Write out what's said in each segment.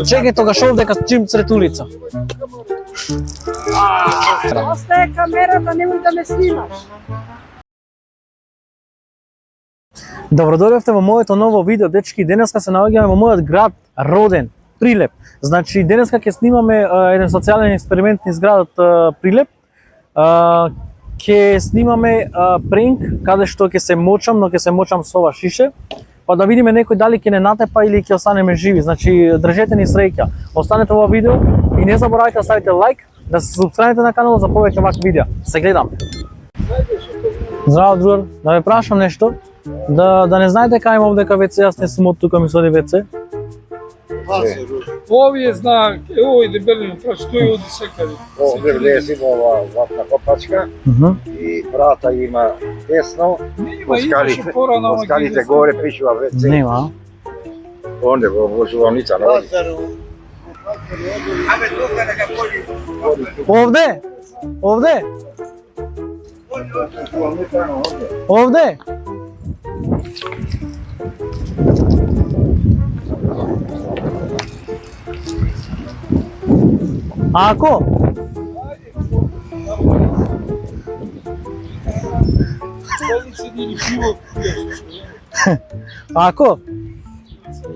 Чекај тогаш овдека чим сред улица. Остаje камерата, немој да ме снимаш. Добродојавте во моето ново видео, дечки. Денеска се наоѓаме во мојот град роден, Прилеп. Значи денеска ќе снимаме еден социјален експеримент низ градот Прилеп. Ќе снимаме пренк каде што ќе се мочам, но ќе се мочам со ова шише, па да видиме некој дали ќе не натепа или ќе останеме живи. Значи држете ни среќа. Останете во видео и не заборавајте да ставите лайк, да се субскрабите на каналот за повеќе вакви видеа. Се гледаме. Здраво, другар, да ве прашам нешто. Да не знаете кај имам дека WC, јас не сум од тука ми соди WC. Овие знаат, овој дебелино, тој оди секаде. Овде влези во ова златна копачка и врата има десно, по скалите горе пишува WC. Нема. Онде во возуваница на Овде? Овде? Овде? Ако? Ако?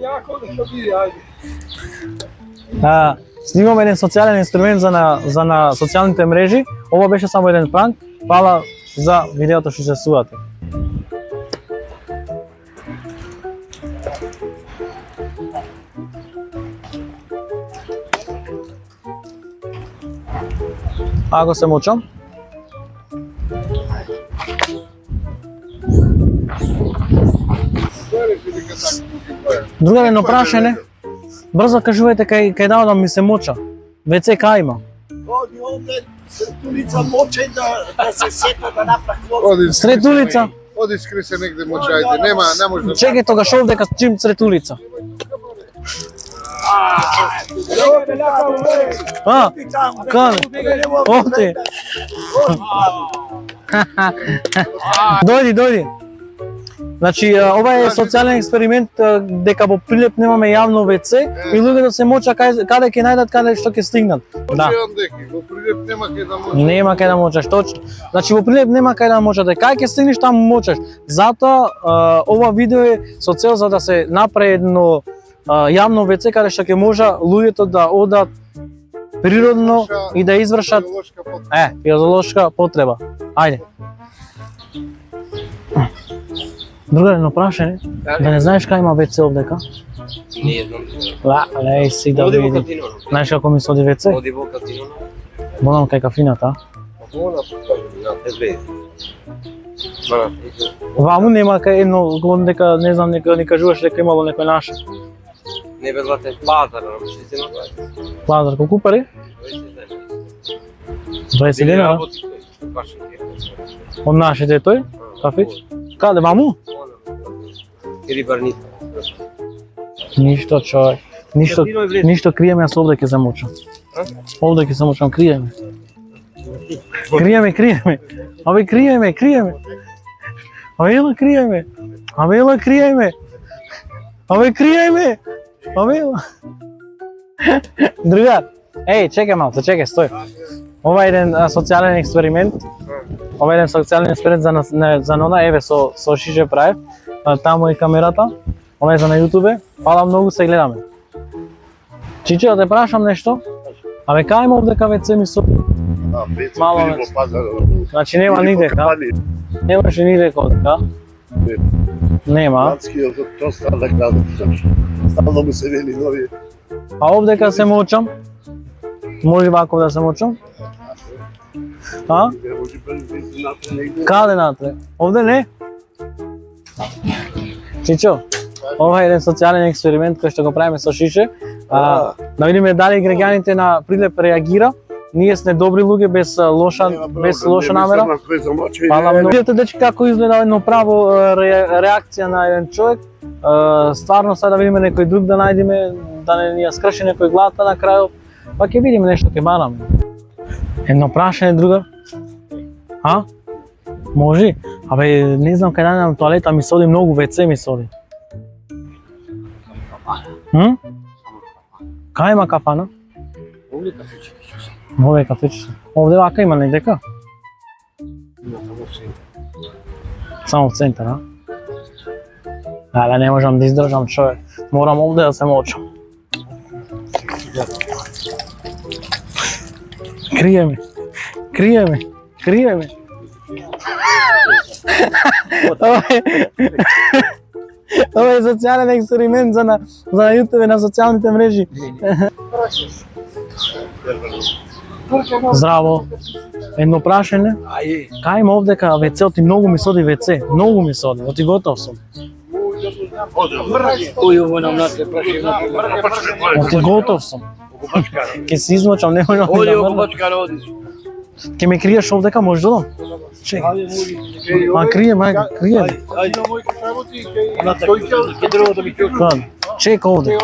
Јако нека биде, ајде. Снимаме еден социјален инструмент за на социјалните мрежи. Ова беше само еден пранк. Фала за видеото што се сувате. Ако се мочам. Друга едно прашање. Брзо кажувајте кај да ми се моча. WC кај има? Оди овде, сред улица мочај да се сета да направи. Сред улица? Оди скри се негде мочајте, не може да... Чекај тогаш овдека чим сред улица. Каде? Овде. Дојди. Значи, ова е социјален експеримент дека во Прилеп немаме јавно WC и луѓето се моча каде ќе најдат, каде што ќе стигнат. Да. Во Прилеп нема кај да мочаш. Нема кај да мочаш, точно. Значи во Прилеп нема кај да мочате. Кај ќе стигнеш таму мочаш. Затоа ова видео е со цел за да се направи едно јавно WC каде што ќе можа луѓето да одат природно и да извршат физиолошка потреба. Ајде. Друга едно прашање, да не знаеш кај има WC овдека? Не знам. Леј си да види. Знаеш како ми соди WC? Оди во катино. Бонам кај кафината. Ваму нема кај едно, дека не знам, нека ни кажуваш дека имало некој наш. Не бе злате пазар, што се направи. Пазар, колку пари? 20 динара? Од нашите тој? Кафич? Каде, ваму? Рибарница. Ништо, човек. Ништо криеме, јас овде ќе се мочам. Овде ќе се мочам, криеме. Криеме. Абе, криеме. Другар, чекај малку, стој. Ова е еден социјален експеримент. Ова е еден социјален експеримент за нона, еве со шише правев. Таму е камерата. Ова е за на YouTube. Фала многу, се гледаме. Чиче, да те прашам нешто? Абе, кај има овдека WC ми со... Мало WC. Значи нема нигде, ка? Немаше нигде ка? Нема. Тоа стана градот. Стално му се вели нови. А овдека се мочам? Може вако да се мочам? А? Каде натре? Овде не? Чичо, ова е еден социјален експеримент кој што го правиме со шише. Да видиме дали граѓаните на Прилеп реагира. Ние сме добри луѓе без лоша намера. Фала многу. Видете дечки како изгледа едно право реакција на еден човек. Стварно сега да видиме некој друг да најдеме, да не ни ја скрши некој главата на крајот. Па ќе видиме нешто, ќе бараме. Едно прашање, другар? А? Може? Абе, не знам кај да на тоалета ми соди многу, WC ми соди. Кај има кафана? Овде кафички ќе се. Овде е кафиче. Овде вака има негдека? Има таму се. Само в центар, а? Але не можам да издржам, човек. Морам овде да се мочам. Крие ме. Крие ме. Крие ме. Ова е социјален експеримент за на YouTube, на социјалните мрежи. Здраво. Едно прашање. Кај има овдека WC, оти многу ми соди WC. Многу ми соди, оти готов сум. Оти готов сум. Ке се измочам, не можам да мрдам. Ке ме криеш овдека, може да додам? Чекай. Ма крие, мајка, крие. Чека овде.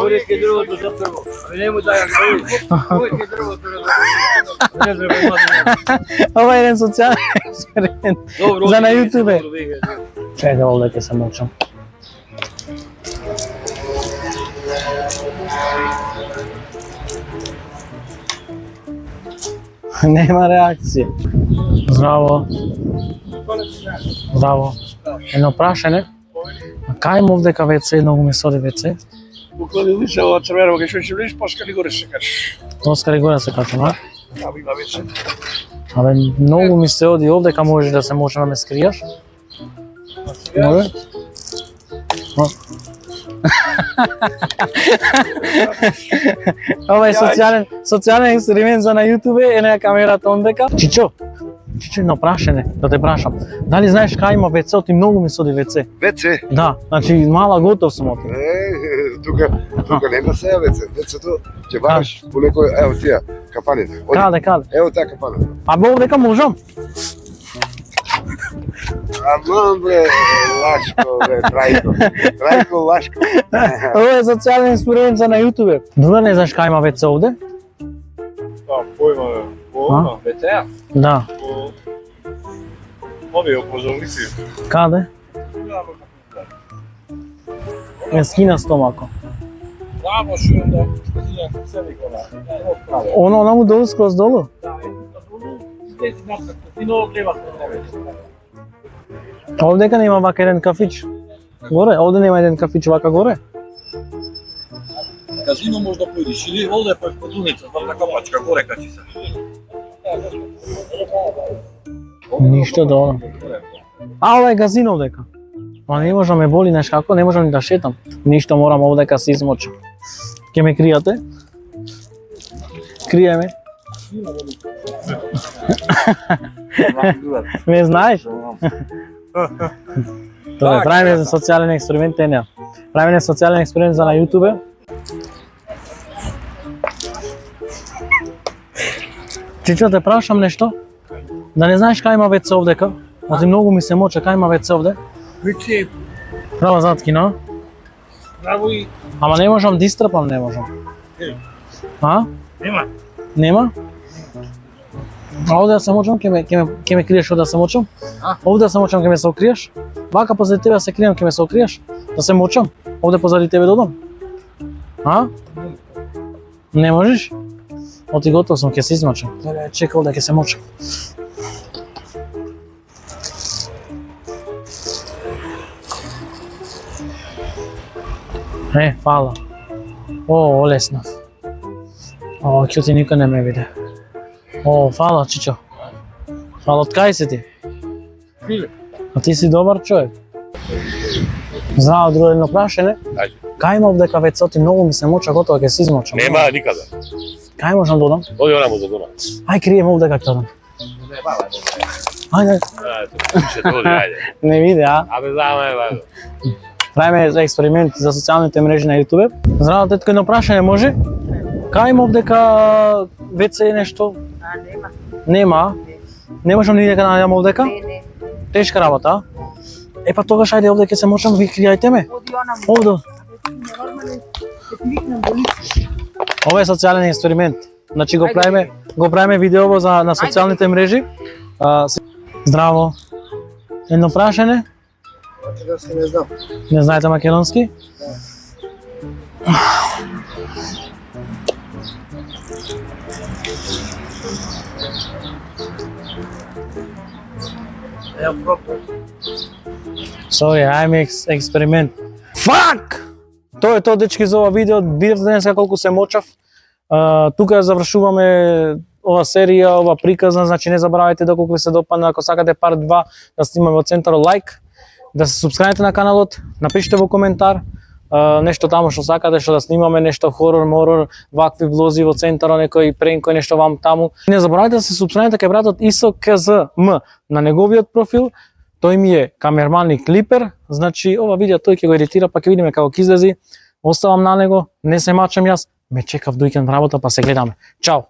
Ова е еден социјален експеримент за на YouTube. Чека овде ке се мочам. Нема реакција. Здраво. Здраво. Едно прашање. Кај има овдека WC, многу ми соди WC? Буклави лице ова црвено, кај што ќе влезеш, паскали горе се качиш. Тоскари горе се качам, а? Таму има WC. Абе, многу ми се оди овдека, може да се може да ме скриеш? Може? Ова е социјален експеримент за на YouTube, е на камерата ондека. Чичо, едно прашање, да те прашам. Дали знаеш кај има WC, оти многу ми соди WC? WC? Да, значи мала готов сум оти. Тука нема се WC. WC-то ќе бараш по некој, ево тие, кафаните. Каде? Ево таа кафана. А бе овдека можам? Аман бре, Лашко бре, Трајко. Трајко Лашко. Ова е социјален експеримент за на YouTube. Друга не знаеш кај има WC овде? Да, појма, овна, WC-а? Да. овие опозорници. Каде? Ме скина стомако. Bravo, schön, da spazieren vom Semikola. Оно му долу скроз долу? Овдека нема вака еден кафич. Горе, овде нема еден кафич вака горе. Казино може да појдеш или овде по подуница, знам на капачка, горе качи се. Ништо да оно. А, ова е казино овдека. Ма не можам ме боли, знаеш како, не можам ни да шетам. Ништо, морам овдека се измочам. Ке ме кријате? Крие ме. Ме знаеш? Тоа правиме социјален експеримент, не. Правиме социјален експеримент за на YouTube. Чичо, те прашам нешто? Да не знаеш кај има WC овдека? Оти многу ми се моче, кај има WC овде? WC, Права заткина. право и Ама не можам да истрпам, не можам. А? нема. Нема? А овде да се мочам, ке ме криеш овде да се мочам? Овде да се мочам, ке ме се окриеш? Вака позади тебе да се крием, ке ме се окриеш? Да се мочам? Овде позади тебе додам? А? Не можеш? Оти готов сум, ке се измочам. Чека овде, ке се мочам. Фала. О, олеснав. О, кјути никој не ме виде. О, фала, Чичо. Фала, од кај си ти? Филип. А ти си добар човек. Здраво, друго едно прашање. Кај има овдека WC-оти, многу ми се моча, готово ќе се измочам. Нема никаде. Кај можам да одам? Оди онамо за дома. Ај, крием овдека ќе одам. Ајде. Не виде, а? Абе, знаме, бе. Правиме за експеримент за социјалните мрежи на YouTube. Здраво, тетко, едно прашање може? Кај има овдека WC нешто? Нема. Нема? Не можам ни дека најдам овдека? Не. Тешка работа, а? Е, па тогаш ајде овде ќе се мочам, ви кријајте ме. Оди онаму. Овде. Нормално ќе кликнам болици. Ова е социјален експеримент. Значи го правиме видеово за на социјалните мрежи. Здраво. Едно прашање? Не знам. Не знаете македонски? Еа, пробај. Sorry, ајме експеримент. Fuck! Тоа е тоа, дечки, за ова видео. Видевте денеска колку се мочав. Тука завршуваме ова серија, ова приказна, значи не забравајте доколку ви се допадна, ако сакате парт 2 да снимаме во центарот, лайк, да се субскрајбите на каналот, напишете во коментар нешто таму што сакате, што да снимаме, нешто хорор, морор, вакви влози во центарот, некој пренкој, нешто вам таму. Не забравајте да се субскрајбите кај братот Исо КЗМ на неговиот профил. Тој ми е камерман и клипер, значи ова видео тој ќе го едитира, па ќе видиме како ќе излези. Оставам на него, не се мачам јас, ме чекав до уикенд работа, па се гледаме. Чао!